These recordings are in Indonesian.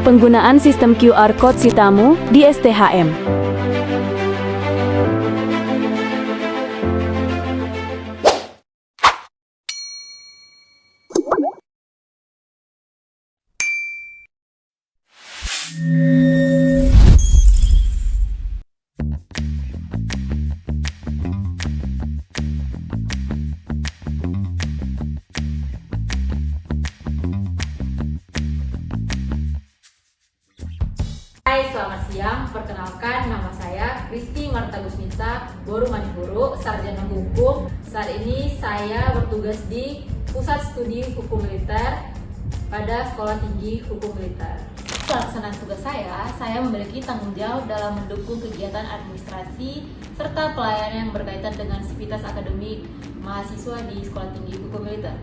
Penggunaan sistem QR Code Sitamu di STHM. Hai, selamat siang. Perkenalkan, nama saya Kristi Marta Gusminta, Boru Manipuru, Sarjana Hukum. Saat ini saya bertugas di Pusat Studi Hukum Militer pada Sekolah Tinggi Hukum Militer. Pelaksanaan tugas saya memiliki tanggung jawab dalam mendukung kegiatan administrasi serta pelayanan yang berkaitan dengan sivitas akademik mahasiswa di Sekolah Tinggi Hukum Militer.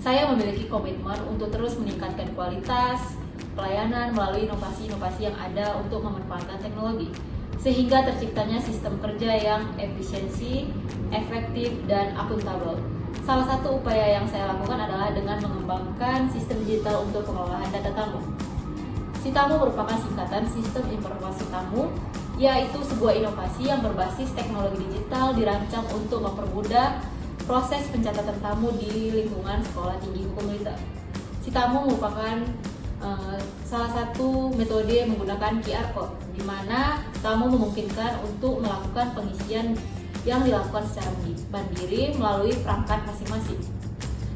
Saya memiliki komitmen untuk terus meningkatkan kualitas pelayanan melalui inovasi-inovasi yang ada untuk memanfaatkan teknologi, sehingga terciptanya sistem kerja yang efisiensi, efektif, dan akuntabel. Salah satu upaya yang saya lakukan adalah dengan mengembangkan sistem digital untuk pengelolaan data tamu. Sitamu merupakan singkatan Sistem Informasi Tamu, yaitu sebuah inovasi yang berbasis teknologi digital dirancang untuk mempermudah proses pencatatan tamu di lingkungan Sekolah Tinggi Hukum Militer. Sitamu merupakan salah satu metode menggunakan QR Code, di mana tamu memungkinkan untuk melakukan pengisian yang dilakukan secara mandiri melalui perangkat masing-masing.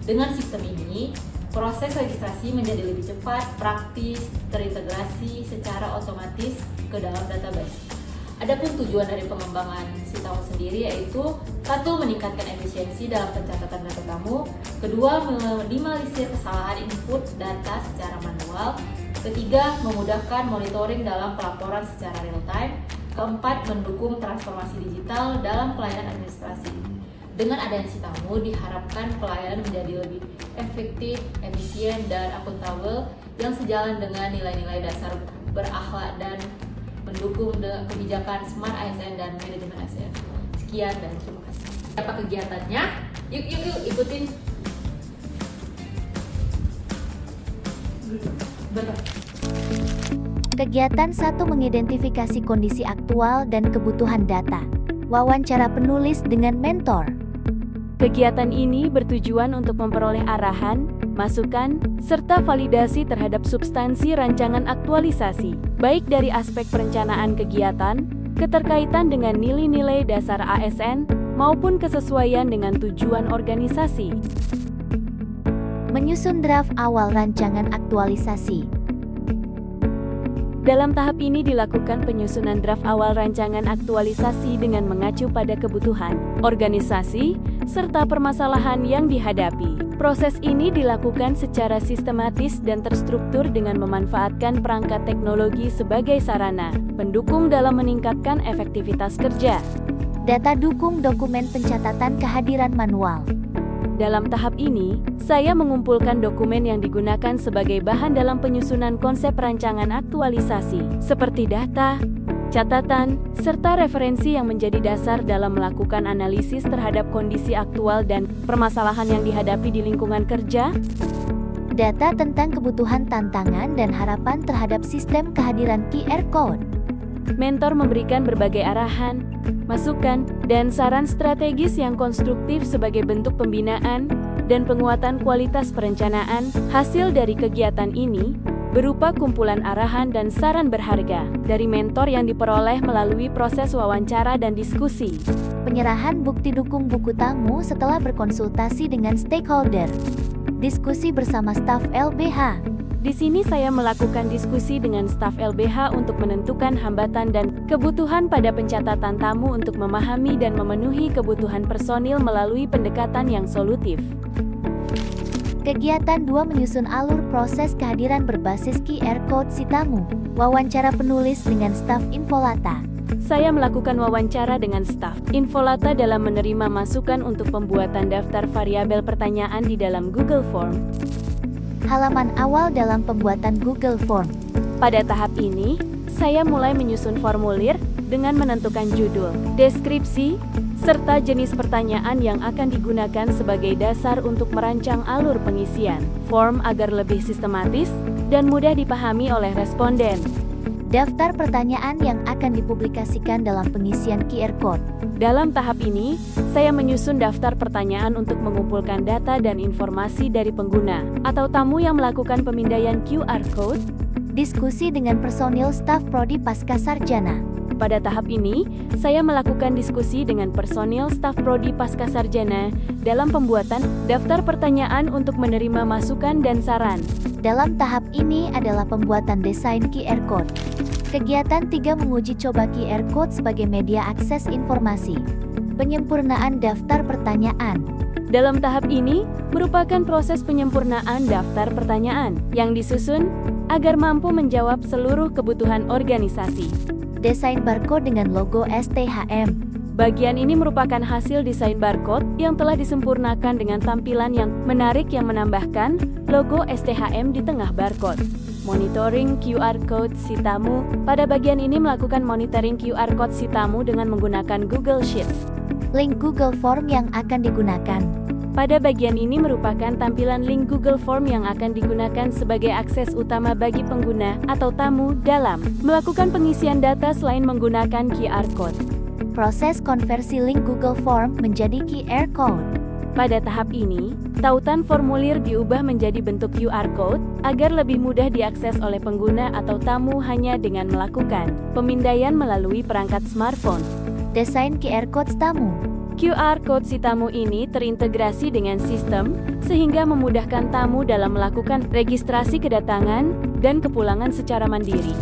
Dengan sistem ini, proses registrasi menjadi lebih cepat, praktis, terintegrasi secara otomatis ke dalam database. Adapun tujuan dari pengembangan Sitamu sendiri yaitu: 1. Meningkatkan efisiensi dalam pencatatan data tamu. 2. Meminimalisir kesalahan input data secara manual. 3. Memudahkan monitoring dalam pelaporan secara real time. 4. Mendukung transformasi digital dalam pelayanan administrasi. Dengan adanya Sitamu, diharapkan pelayanan menjadi lebih efektif, efisien, dan akuntabel yang sejalan dengan nilai-nilai dasar berakhlak dan mendukung kebijakan Smart ASN dan Manajemen ASN. Sekian dan terima kasih. Apa kegiatannya? Yuk ikutin. Kegiatan 1. Mengidentifikasi kondisi aktual dan kebutuhan data. Wawancara penulis dengan mentor. Kegiatan ini bertujuan untuk memperoleh arahan, masukan, serta validasi terhadap substansi rancangan aktualisasi, baik dari aspek perencanaan kegiatan, keterkaitan dengan nilai-nilai dasar ASN, maupun kesesuaian dengan tujuan organisasi. Menyusun draft awal rancangan aktualisasi. Dalam tahap ini dilakukan penyusunan draft awal rancangan aktualisasi dengan mengacu pada kebutuhan, organisasi, serta permasalahan yang dihadapi. Proses ini dilakukan secara sistematis dan terstruktur dengan memanfaatkan perangkat teknologi sebagai sarana pendukung dalam meningkatkan efektivitas kerja. Data dukung dokumen pencatatan kehadiran manual. Dalam tahap ini, saya mengumpulkan dokumen yang digunakan sebagai bahan dalam penyusunan konsep rancangan aktualisasi, seperti data, catatan, serta referensi yang menjadi dasar dalam melakukan analisis terhadap kondisi aktual dan permasalahan yang dihadapi di lingkungan kerja. Data tentang kebutuhan, tantangan, dan harapan terhadap sistem kehadiran QR Code. Mentor memberikan berbagai arahan, masukan, dan saran strategis yang konstruktif sebagai bentuk pembinaan dan penguatan kualitas perencanaan. Hasil dari kegiatan ini berupa kumpulan arahan dan saran berharga dari mentor yang diperoleh melalui proses wawancara dan diskusi. Penyerahan bukti dukung buku tamu setelah berkonsultasi dengan stakeholder. Diskusi bersama staf LBH. Di sini saya melakukan diskusi dengan staf LBH untuk menentukan hambatan dan kebutuhan pada pencatatan tamu untuk memahami dan memenuhi kebutuhan personil melalui pendekatan yang solutif. Kegiatan 2. Menyusun alur proses kehadiran berbasis QR Code Sitamu. Wawancara penulis dengan staf Infolata. Saya melakukan wawancara dengan staf Infolata dalam menerima masukan untuk pembuatan daftar variabel pertanyaan di dalam Google Form. Halaman awal dalam pembuatan Google Form. Pada tahap ini, saya mulai menyusun formulir dengan menentukan judul, deskripsi, serta jenis pertanyaan yang akan digunakan sebagai dasar untuk merancang alur pengisian form agar lebih sistematis, dan mudah dipahami oleh responden. Daftar pertanyaan yang akan dipublikasikan dalam pengisian QR Code. Dalam tahap ini, saya menyusun daftar pertanyaan untuk mengumpulkan data dan informasi dari pengguna atau tamu yang melakukan pemindaian QR Code. Diskusi dengan personil staf Prodi Pasca Sarjana. Pada tahap ini, saya melakukan diskusi dengan personil staf Prodi Pasca Sarjana dalam pembuatan daftar pertanyaan untuk menerima masukan dan saran. Dalam tahap ini adalah pembuatan desain QR Code. Kegiatan 3 menguji coba QR Code sebagai media akses informasi. Penyempurnaan daftar pertanyaan. Dalam tahap ini, merupakan proses penyempurnaan daftar pertanyaan yang disusun agar mampu menjawab seluruh kebutuhan organisasi. Desain barcode dengan logo STHM. Bagian ini merupakan hasil desain barcode yang telah disempurnakan dengan tampilan yang menarik yang menambahkan logo STHM di tengah barcode. Monitoring QR Code si tamu. Pada bagian ini melakukan monitoring QR Code si tamu dengan menggunakan Google Sheets. Link Google Form yang akan digunakan. Pada bagian ini merupakan tampilan link Google Form yang akan digunakan sebagai akses utama bagi pengguna atau tamu dalam melakukan pengisian data selain menggunakan QR Code. Proses konversi link Google Form menjadi QR Code. Pada tahap ini, tautan formulir diubah menjadi bentuk QR Code agar lebih mudah diakses oleh pengguna atau tamu hanya dengan melakukan pemindaian melalui perangkat smartphone. Desain QR Code tamu. QR Code si tamu ini terintegrasi dengan sistem, sehingga memudahkan tamu dalam melakukan registrasi kedatangan dan kepulangan secara mandiri.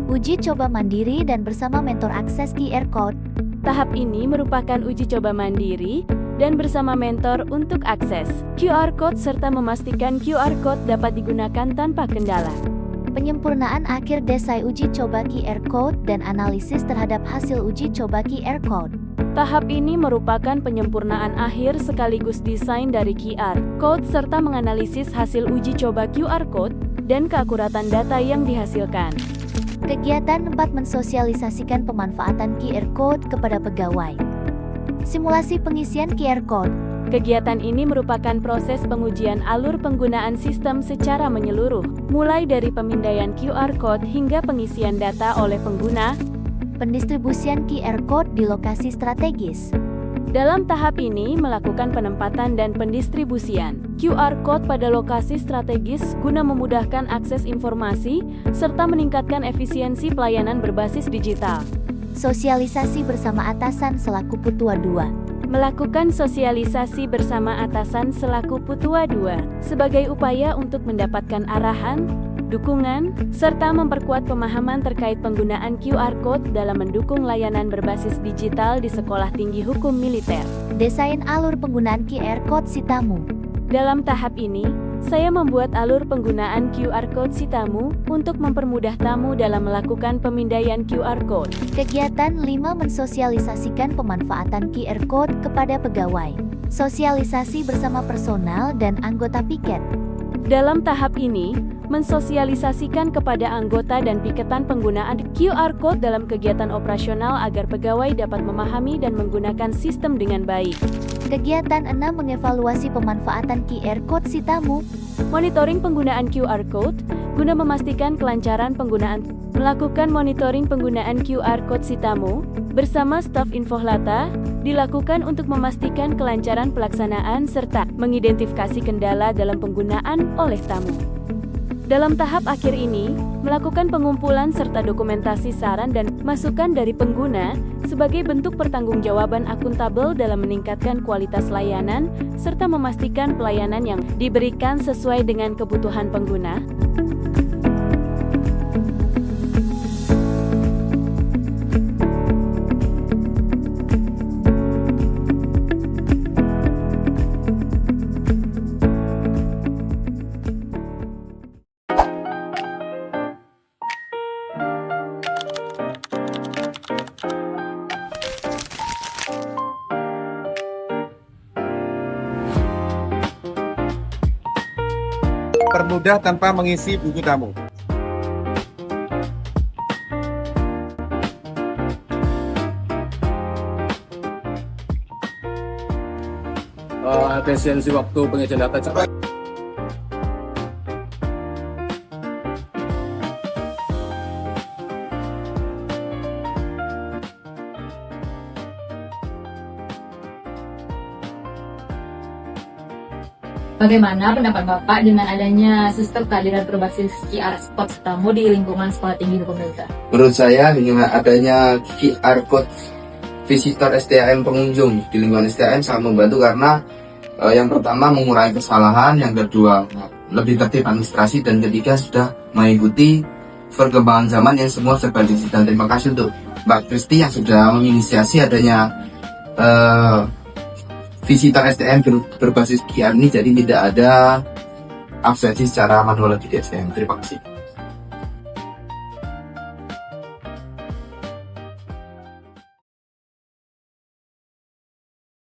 Uji coba mandiri dan bersama mentor akses QR Code. Tahap ini merupakan uji coba mandiri dan bersama mentor untuk akses QR Code serta memastikan QR Code dapat digunakan tanpa kendala. Penyempurnaan akhir desain uji coba QR Code dan analisis terhadap hasil uji coba QR Code. Tahap ini merupakan penyempurnaan akhir sekaligus desain dari QR Code serta menganalisis hasil uji coba QR Code dan keakuratan data yang dihasilkan. Kegiatan 4 mensosialisasikan pemanfaatan QR Code kepada pegawai. Simulasi pengisian QR Code. Kegiatan ini merupakan proses pengujian alur penggunaan sistem secara menyeluruh, mulai dari pemindaian QR Code hingga pengisian data oleh pengguna. Pendistribusian QR Code di lokasi strategis. Dalam tahap ini melakukan penempatan dan pendistribusian QR Code pada lokasi strategis guna memudahkan akses informasi serta meningkatkan efisiensi pelayanan berbasis digital. Sosialisasi bersama atasan selaku Putua 2. Melakukan sosialisasi bersama atasan selaku Putua 2 sebagai upaya untuk mendapatkan arahan, dukungan, serta memperkuat pemahaman terkait penggunaan QR Code dalam mendukung layanan berbasis digital di Sekolah Tinggi Hukum Militer. Desain alur penggunaan QR Code si tamu. Dalam tahap ini, saya membuat alur penggunaan QR Code si tamu untuk mempermudah tamu dalam melakukan pemindaian QR Code. Kegiatan 5 mensosialisasikan pemanfaatan QR Code kepada pegawai. Sosialisasi bersama personal dan anggota piket. Dalam tahap ini, mensosialisasikan kepada anggota dan piketan penggunaan QR Code dalam kegiatan operasional agar pegawai dapat memahami dan menggunakan sistem dengan baik. Kegiatan 6 mengevaluasi pemanfaatan QR Code si tamu. Monitoring penggunaan QR Code guna memastikan kelancaran penggunaan. Melakukan monitoring penggunaan QR Code si tamu bersama staf Infohlata dilakukan untuk memastikan kelancaran pelaksanaan serta mengidentifikasi kendala dalam penggunaan oleh tamu. Dalam tahap akhir ini, melakukan pengumpulan serta dokumentasi saran dan masukan dari pengguna sebagai bentuk pertanggungjawaban akuntabel dalam meningkatkan kualitas layanan serta memastikan pelayanan yang diberikan sesuai dengan kebutuhan pengguna. Permudah tanpa mengisi buku tamu. Efisiensi waktu pengisian data cepat. Bagaimana pendapat Bapak dengan adanya sistem kehadiran berbasis QR Code tamu di lingkungan Sekolah Tinggi Hukum Militer? Menurut saya dengan adanya QR Code visitor STM pengunjung di lingkungan STM sangat membantu karena yang pertama mengurangi kesalahan, yang kedua lebih tertib administrasi, dan ketiga sudah mengikuti perkembangan zaman yang semua serba digital. Terima kasih untuk Mbak Kristi yang sudah menginisiasi adanya visitor STM berbasis QR ini, jadi tidak ada absensi secara manual di STM. Terima kasih.